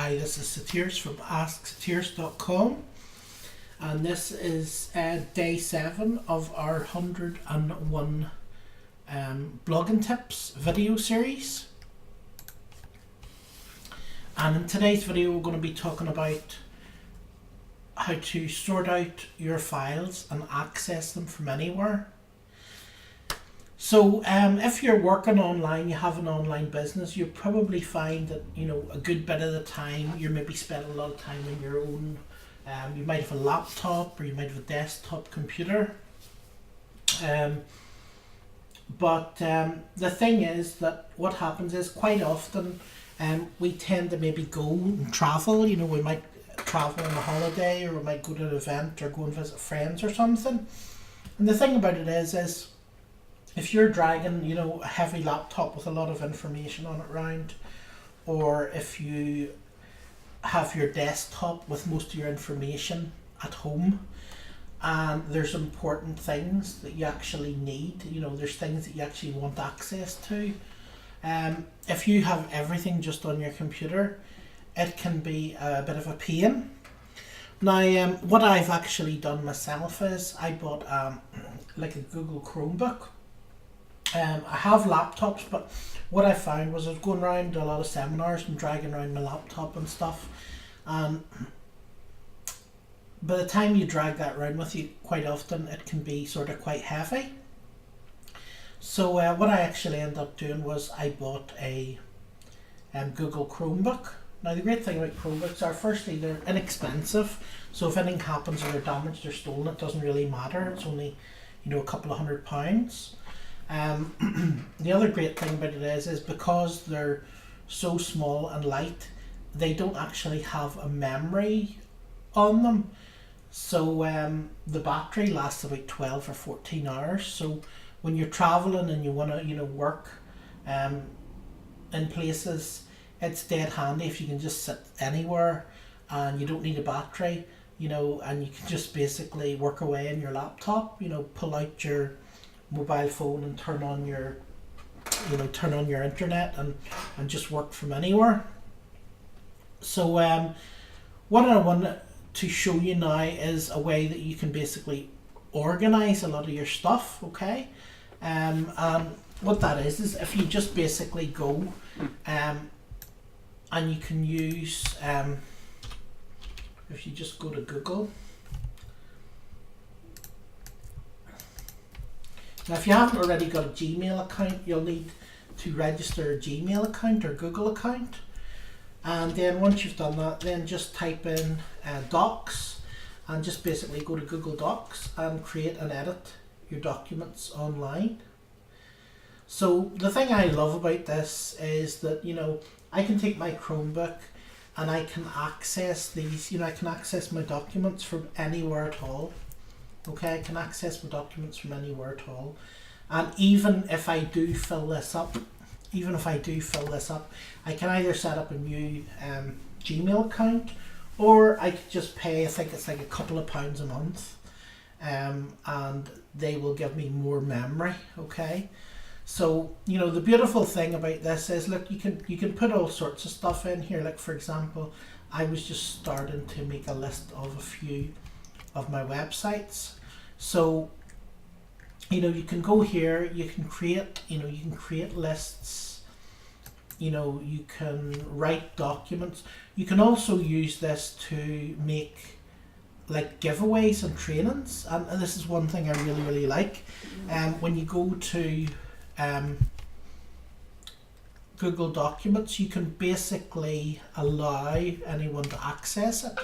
Hi, this is Satirs from AskSatirs.com, and this is day 7 of our 101 blogging tips video series. And in today's video we're going to be talking about how to sort out your files and access them from anywhere. So if you're working online, you have an online business, you'll probably find that, a good bit of the time you're maybe spending a lot of time on your own. You might have a laptop or you might have a desktop computer. But the thing is that what happens is quite often we tend to maybe go and travel. We might travel on a holiday, or we might go to an event or go and visit friends or something. And the thing about it is if you're dragging, a heavy laptop with a lot of information on it around, or if you have your desktop with most of your information at home, and there's important things that you actually need, there's things that you actually want access to. If you have everything just on your computer, it can be a bit of a pain. Now, what I've actually done myself is I bought like a Google Chromebook. I have laptops, but what I found was I was going around to a lot of seminars and dragging around my laptop and stuff, and by the time you drag that around with you, quite often it can be sort of quite heavy. So what I actually ended up doing was I bought a Google Chromebook. Now the great thing about Chromebooks are, firstly, they're inexpensive, so if anything happens or they're damaged or stolen, it doesn't really matter. It's only a couple of £100. The other great thing about it is because they're so small and light, they don't actually have a memory on them. So the battery lasts about 12 or 14 hours. So when you're traveling and you want to work in places, it's dead handy if you can just sit anywhere and you don't need a battery, and you can just basically work away on your laptop, pull out your mobile phone and turn on your internet and just work from anywhere. So what I want to show you now is a way that you can basically organize a lot of your stuff, okay? And what that is if you just basically go and you can use if you just go to Google. Now, if you haven't already got a Gmail account, you'll need to register a Gmail account or Google account. And then once you've done that, then just type in Docs and just basically go to Google Docs and create and edit your documents online. So the thing I love about this is that, I can take my Chromebook and I can access these, I can access my documents from anywhere at all. Okay, I can access my documents from anywhere at all. And even if I do fill this up, I can either set up a new Gmail account, or I could just pay, I think it's like a couple of pounds a month, and they will give me more memory, okay? So, the beautiful thing about this is, look, you can put all sorts of stuff in here. Like, for example, I was just starting to make a list of a few of my websites. So you can go here, you can create lists, you can write documents. You can also use this to make like giveaways and trainings, and this is one thing I really like. When you go to Google Documents, you can basically allow anyone to access it,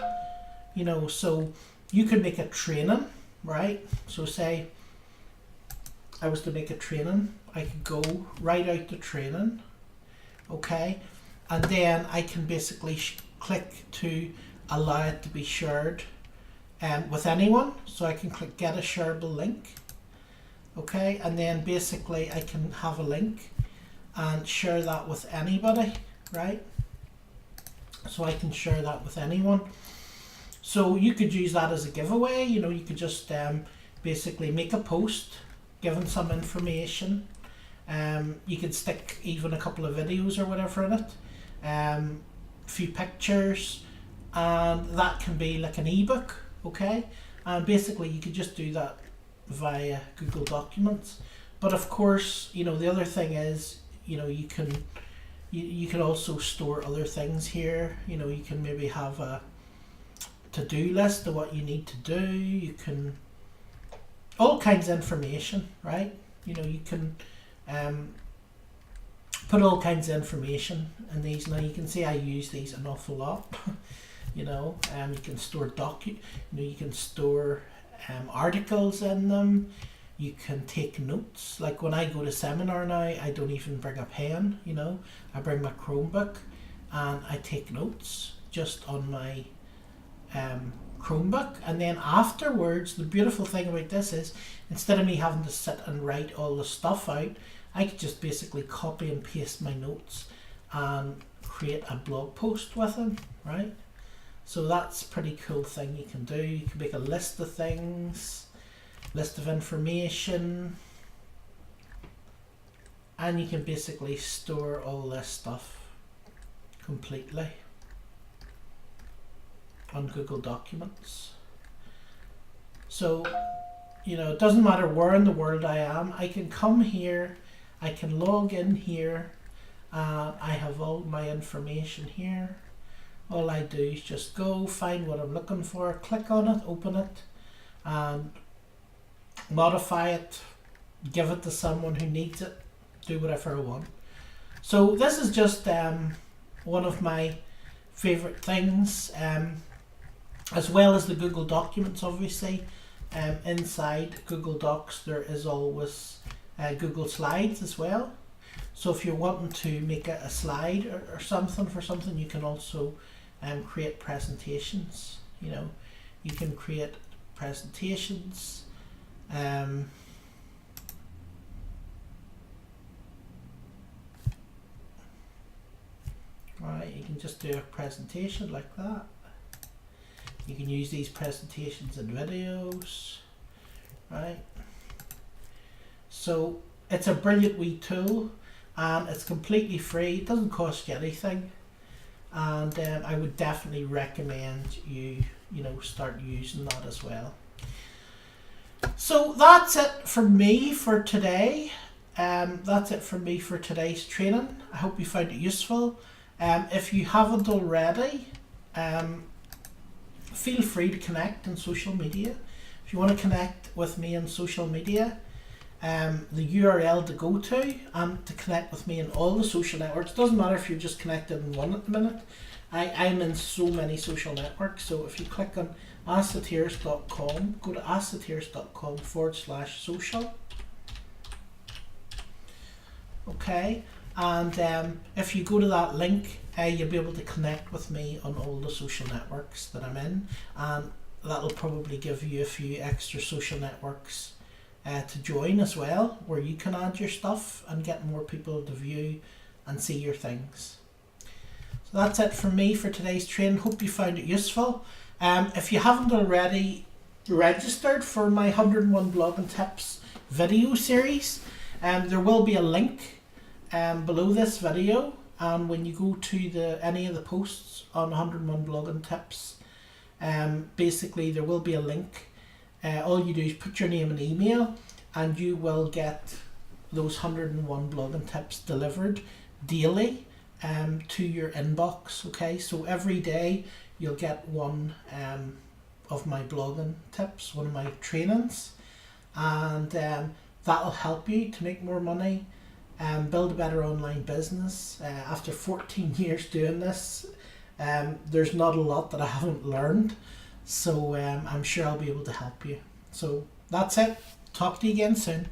so you can make a training, right? So say I was to make a training, I could go write out the training, okay, and then I can basically click to allow it to be shared with anyone. So I can click get a shareable link, okay, and then basically I can have a link and share that with anybody, right? So I can share that with anyone. So you could use that as a giveaway. You could just basically make a post giving some information. You could stick even a couple of videos or whatever in it. few pictures, and that can be like an ebook, okay? And basically you could just do that via Google Documents. But of course, you know, the other thing is, you know, you can also store other things here. You know, you can maybe have a to-do list of what you need to do. You can, all kinds of information, right? You know, you can put all kinds of information in these. Now you can see I use these an awful lot. You know, you can store you can store articles in them. You can take notes. Like when I go to seminar now, I don't even bring a pen, you know. I bring my Chromebook and I take notes just on my Chromebook. And then afterwards, the beautiful thing about this is, instead of me having to sit and write all the stuff out, I could just basically copy and paste my notes and create a blog post with them, right? So that's a pretty cool thing you can do. You can make a list of things, list of information, and you can basically store all this stuff completely on Google Documents. So, you know, it doesn't matter where in the world I am, I can come here, I can log in here, I have all my information here. All I do is just go find what I'm looking for, click on it, open it, and modify it, give it to someone who needs it, do whatever I want. So this is just one of my favorite things, as well as the Google Documents. Obviously, inside Google Docs there is always Google Slides as well. So if you're wanting to make a slide or something for something, you can also create presentations. You know, you can create presentations. Right, you can just do a presentation like that. You can use these presentations in videos, right? So it's a brilliant wee tool, and it's completely free. It doesn't cost you anything, and I would definitely recommend you start using that as well. So that's it for me for today. That's it for me for today's training. I hope you found it useful. If you haven't already, feel free to connect on social media. If you want to connect with me on social media, the URL to go to and to connect with me in all the social networks. Doesn't matter if you're just connected in one at the minute. I'm in so many social networks. So if you click on AskTheTears.com, go to AskTheTears.com/social. Okay, and if you go to that link, you'll be able to connect with me on all the social networks that I'm in, and that'll probably give you a few extra social networks to join as well, where you can add your stuff and get more people to view and see your things. So that's it from me for today's training. Hope you found it useful. If you haven't already registered for my 101 Blogging Tips video series, there will be a link below this video, and when you go to any of the posts on 101 Blogging Tips, basically there will be a link. All you do is put your name and email, and you will get those 101 blogging tips delivered daily to your inbox. Okay, so every day you'll get one of my blogging tips, one of my trainings, and that'll help you to make more money and build a better online business. After 14 years doing this, there's not a lot that I haven't learned, so I'm sure I'll be able to help you. So that's it. Talk to you again soon.